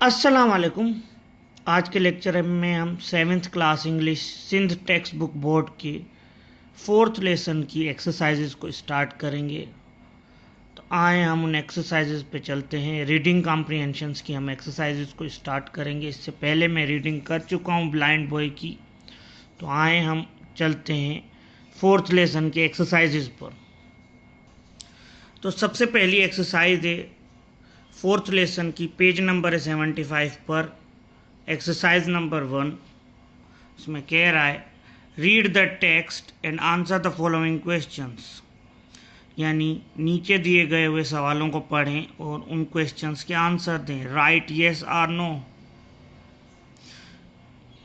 अस्सलाम वालेकुम। आज के लेक्चर में हम seventh class English Sindh text book board के फोर्थ लेसन की एक्सरसाइजेज को स्टार्ट करेंगे। तो आए हम उन एक्सरसाइजेज पे चलते हैं। रीडिंग कॉम्प्रिहेंशंस की हम एक्सरसाइजेज को स्टार्ट करेंगे। इससे पहले मैं रीडिंग कर चुका हूँ ब्लाइंड बॉय की। तो आए हम चलते हैं फोर्थ लेसन के एक्सरसाइजेज पर। तो सबसे पहली एक्सरसाइज है फोर्थ लेसन की, पेज नंबर है 75 पर, एक्सरसाइज नंबर 1। इसमें कह रहा है read the text and answer the following questions, यानी नीचे दिए गए हुए सवालों को पढ़ें और उन क्वेश्चंस के आंसर दें। Right yes or no,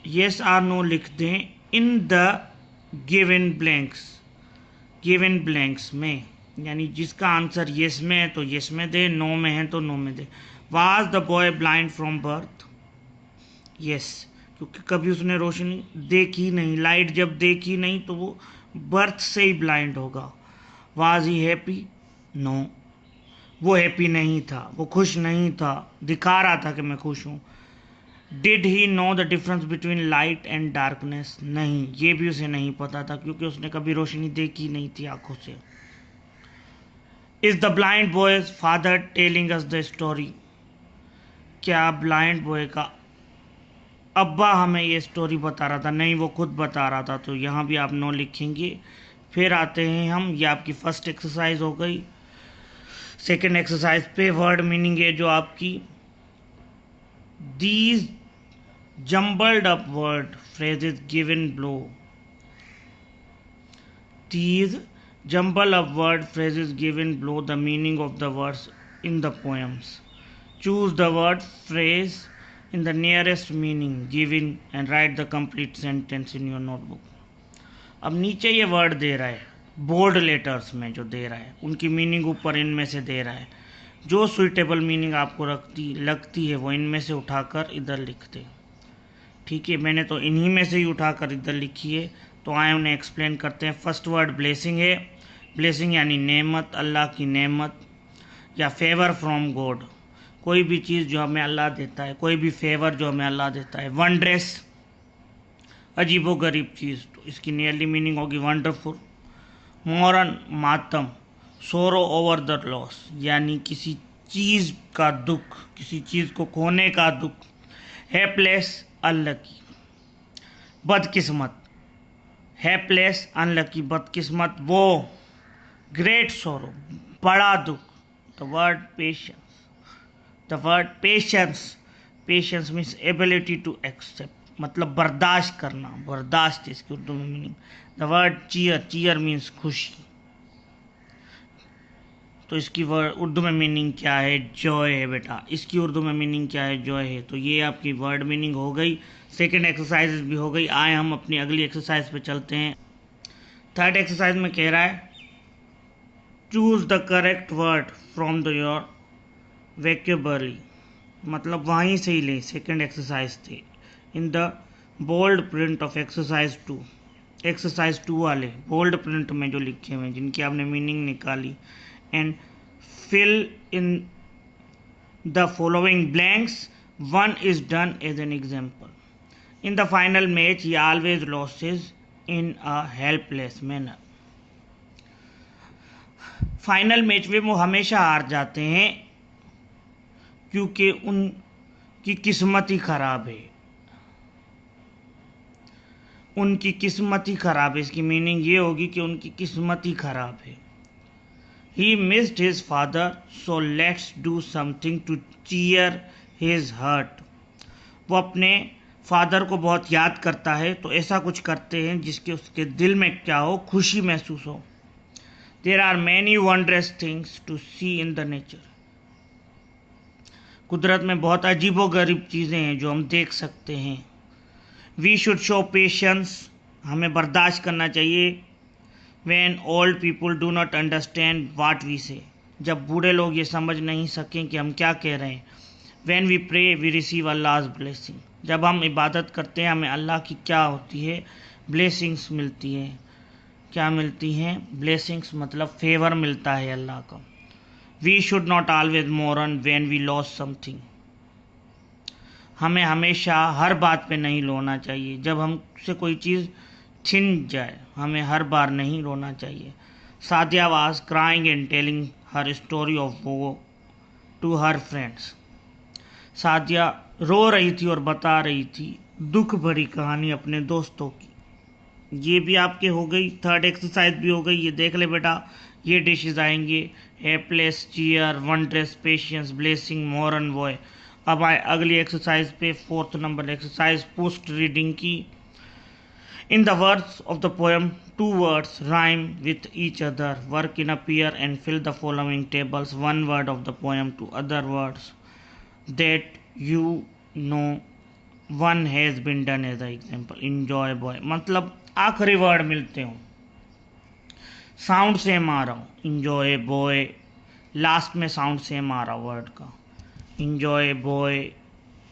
yes or no लिख दें in the given blanks, given blanks में, यानी जिसका आंसर येस में है तो येस में दे, नो में है तो नो में दे। Was the boy blind from birth? Yes, क्योंकि कभी उसने रोशनी देखी नहीं, लाइट जब देखी नहीं तो वो बर्थ से ही ब्लाइंड होगा। Was he happy? नो, वो हैप्पी नहीं था, वो खुश नहीं था, दिखा रहा था कि मैं खुश हूँ। Did he know the difference between light and darkness? नहीं, ये भी उसे नहीं पता था क्योंकि उसने कभी रोशनी देखी नहीं थी आंखों से। Is the blind boys father telling us the story? क्या ब्लाइंड बॉय का अब्बा हमें ये स्टोरी बता रहा था? नहीं, वो खुद बता रहा था। तो यहाँ भी आप नो लिखेंगे। फिर आते हैं हम, ये आपकी फर्स्ट एक्सरसाइज हो गई। सेकंड एक्सरसाइज पे वर्ड मीनिंग है जो आपकी, these jumbled up word phrases given below, these jumble up word phrases given below the meaning of the words in the poems. Choose the word phrase in the nearest meaning given and write the complete sentence in your notebook. अब नीचे ये word दे रहा है, bold letters में जो दे रहा है उनकी मीनिंग ऊपर इनमें से दे रहा है। जो सुइटेबल मीनिंग आपको लगती है वो इनमें से उठाकर इधर लिख दे। ठीक है, मैंने तो इन्हीं में से ही उठाकर इधर लिखी है। तो आए उन्हें एक्सप्लेन करते हैं। फर्स्ट वर्ड ब्लेसिंग है। ब्लेसिंग यानी नेमत, अल्लाह की नेमत या फेवर फ्रॉम गॉड। कोई भी चीज़ जो हमें अल्लाह देता है, कोई भी फेवर जो हमें अल्लाह देता है। वंड्रेस, अजीबो गरीब चीज़, तो इसकी नियरली मीनिंग होगी वंडरफुल। मोरन, मातम। सोरो ओवर द लॉस, यानी किसी चीज़ का दुख, किसी चीज़ को खोने का दुख। हेल्पलेस, अनलकी, बदकिस्मत। हेल्पलेस, अनलकी, बदकिस्मत वो। ग्रेट सोरो, बड़ा दुख। The word patience, the word patience, patience means ability to accept, मतलब बर्दाश्त करना, बर्दाश्त इसकी उर्दू में meaning. The word cheer, cheer means खुशी। तो इसकी वर्ड उर्दू में मीनिंग क्या है? जॉय है बेटा। इसकी उर्दू में मीनिंग क्या है? जॉय है। तो ये आपकी वर्ड मीनिंग हो गई। सेकंड एक्सरसाइज भी हो गई। आए हम अपनी अगली एक्सरसाइज पे चलते हैं। थर्ड एक्सरसाइज में कह रहा है choose the correct word from the your vocabulary, मतलब वहीं से ही ले, सेकंड एक्सरसाइज थे। In the bold print of exercise 2, exercise 2 वाले बोल्ड प्रिंट में जो लिखे हुए हैं जिनकी आपने मीनिंग निकाली। And fill in the following blanks, one is done as an example. In the final match he always loses in a helpless manner. Final match में वो हमेशा हार जाते हैं क्योंकि उनकी किस्मत ही खराब है, उनकी किस्मत ही खराब है। इसकी मीनिंग ये होगी कि उनकी किस्मत ही खराब है। He missed his father so let's do something to cheer his heart. वो अपने फादर को बहुत याद करता है तो ऐसा कुछ करते हैं जिसके उसके दिल में क्या हो, खुशी महसूस हो। There are many wondrous things to see in the nature. कुदरत में बहुत अजीबो गरीब चीज़ें हैं जो हम देख सकते हैं। वी शुड शो पेशेंस, हमें बर्दाश्त करना चाहिए। When old people do not understand what we say, जब बूढ़े लोग ये समझ नहीं सकें कि हम क्या कह रहे हैं। When we pray we receive Allah's blessing, जब हम इबादत करते हैं हमें अल्लाह की क्या होती है? ब्लेसिंग्स मिलती है। क्या मिलती हैं? ब्लेसिंग्स, मतलब फेवर मिलता है अल्लाह का। We should not always mourn when we loss something, हमें हमेशा हर बात पे नहीं रोना चाहिए। जब हमसे कोई चीज़ छिन जाए हमें हर बार नहीं रोना चाहिए। Sadia was crying and telling her story of वो टू हर फ्रेंड्स। सादिया रो रही थी और बता रही थी दुख भरी कहानी अपने दोस्तों की। ये भी आपके हो गई, थर्ड एक्सरसाइज भी हो गई। ये देख ले बेटा, ये डिशेज आएंगे hapless, cheer, wondrous, patience, blessing, moron boy. अब आए अगली एक्सरसाइज पे, fourth number exercise post reading की। In the words of the poem two words rhyme with each other, work in a pair and fill the following tables, one word of the poem two other words that you know one has been done as a example. Enjoy boy मतलब आखिरी word मिलते हो, sound same आ रहा हो। Enjoy boy, last में sound same आ रहा word का। Enjoy boy,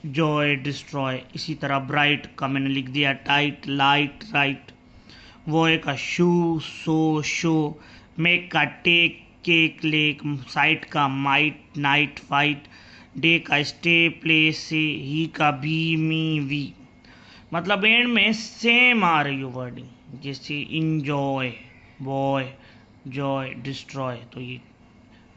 Joy, destroy. इसी तरह ब्राइट का मैंने लिख दिया टाइट, लाइट, राइट। बॉय का शू, सो, शो। मेक का टेक, केक, लेक। साइट का माइट, नाइट, फाइट। डे का स्टे, प्ले, से। ही का बी, मी, वी। मतलब एंड में सेम आ रही हो वर्डिंग, जैसे इंजॉय, बॉय, जॉय, डिस्ट्रॉय। तो ये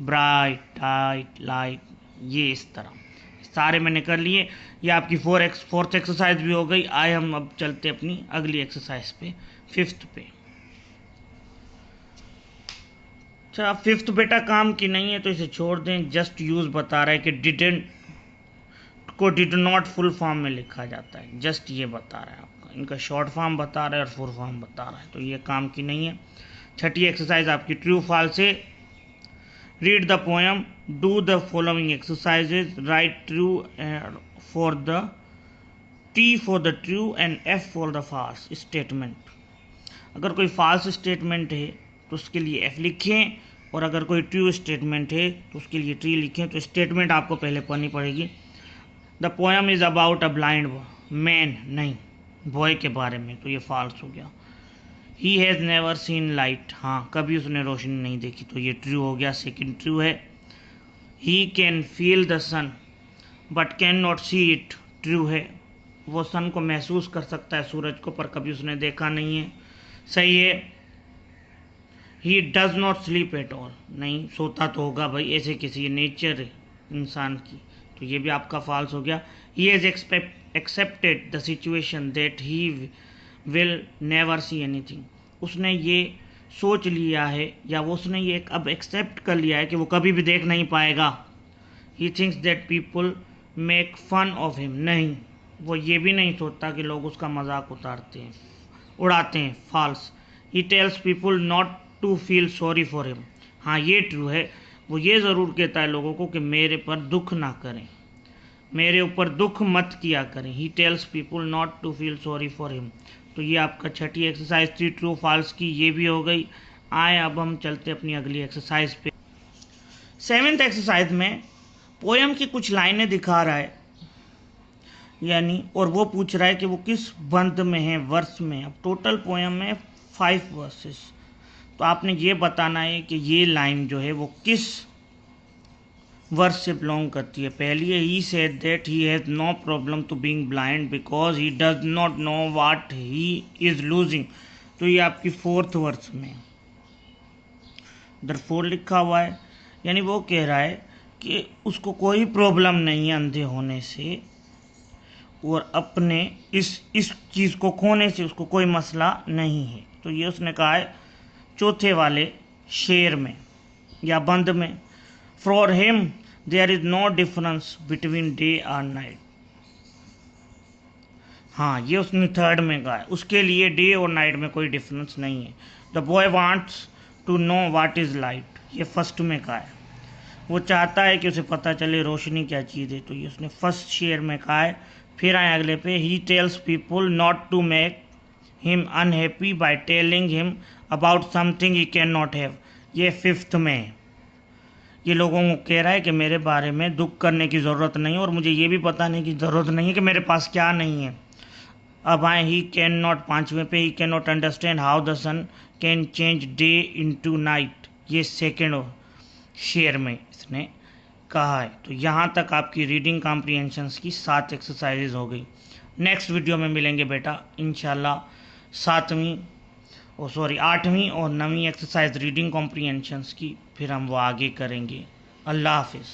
ब्राइट, टाइट, लाइट, ये इस तरह सारे मैंने कर लिए। ये आपकी फोर्थ एक्सरसाइज भी हो गई। आए हम अब चलते अपनी अगली एक्सरसाइज पे, फिफ्थ पे। अच्छा, फिफ्थ बेटा काम की नहीं है तो इसे छोड़ दें। जस्ट यूज बता रहा है कि डिडेंट को डिड नॉट फुल फॉर्म में लिखा जाता है। जस्ट ये बता रहा है आपका, इनका शॉर्ट फॉर्म बता रहा है और फुल फॉर्म बता रहा है, तो ये काम की नहीं है। छठी एक्सरसाइज आपकी ट्रू फॉल्स से। Read the poem, do the following exercises, write true for the T for the true and F for the false statement. अगर कोई फॉल्स स्टेटमेंट है तो उसके लिए एफ लिखें, और अगर कोई ट्रू स्टेटमेंट है तो उसके लिए ट्री लिखें। तो स्टेटमेंट आपको पहले पढ़नी पड़ेगी। The poem is about a blind man, नहीं बॉय के बारे में, तो ये फॉल्स हो गया। He has never seen light, हाँ कभी उसने रोशनी नहीं देखी, तो ये ट्रू हो गया, सेकंड ट्रू है। He can feel the sun but can not see it, true है। वो सन को महसूस कर सकता है, सूरज को, पर कभी उसने देखा नहीं है, सही है। ही does not sleep at all, नहीं सोता तो होगा भाई, ऐसे किसी नेचर है इंसान की, तो ये भी आपका फॉल्स हो गया। He has accepted the situation that he will never see anything, उसने ये सोच लिया है या वो उसने ये अब एक्सेप्ट कर लिया है कि वो कभी भी देख नहीं पाएगा। He thinks that people make fun of him, नहीं वो ये भी नहीं सोचता कि लोग उसका मजाक उड़ाते हैं, false. He tells people not to feel sorry for him, हाँ ये ट्रू है, वो ये ज़रूर कहता है लोगों को कि मेरे पर दुख ना करें, मेरे ऊपर दुख मत किया करें। He tells people not to feel sorry for him. तो ये आपका छठी एक्सरसाइज थी ट्रू फॉल्स की, ये भी हो गई। आए अब हम चलते अपनी अगली एक्सरसाइज पे। सेवेंथ एक्सरसाइज में पोएम की कुछ लाइनें दिखा रहा है यानी, और वो पूछ रहा है कि वो किस बंद में है, वर्स में। अब टोटल पोएम में 5 वर्सेस, तो आपने ये बताना है कि ये लाइन जो है वो किस वर्स से बिलोंग करती है। पहली है he said that he has no problem to being blind because he does not know what he is losing, तो ये आपकी फोर्थ वर्स में दरफोर लिखा हुआ है, यानी वो कह रहा है कि उसको कोई प्रॉब्लम नहीं है अंधे होने से, और अपने इस चीज़ को खोने से उसको कोई मसला नहीं है। तो ये उसने कहा है चौथे वाले शेर में या बंद में। For him there is no difference between day और नाइट, हाँ ये उसने थर्ड में कहा है, उसके लिए डे और नाइट में कोई डिफरेंस नहीं है। The boy wants to know what is light, ये फर्स्ट में कहा है, वो चाहता है कि उसे पता चले रोशनी क्या चीज़ है, तो ये उसने फर्स्ट शेयर में कहा है। फिर आए अगले पे, he tells people not to make him unhappy by telling him about something he can not have, ये फिफ्थ में है। ये लोगों को कह रहा है कि मेरे बारे में दुख करने की ज़रूरत नहीं है, और मुझे ये भी पता नहीं की ज़रूरत नहीं है कि मेरे पास क्या नहीं है। अब आए ही कैन नॉट पाँचवें पे, he can not understand how the sun can change day into night, ये सेकेंड शेयर में इसने कहा है। तो यहाँ तक आपकी रीडिंग कॉम्प्रीहेंशंस की 7 एक्सरसाइजेज हो गई। नेक्स्ट वीडियो में मिलेंगे बेटा इंशाल्लाह 8वीं और 9वीं एक्सरसाइज रीडिंग कॉम्प्रीहेंशंस की, फिर हम वो आगे करेंगे। अल्लाह हाफिज़।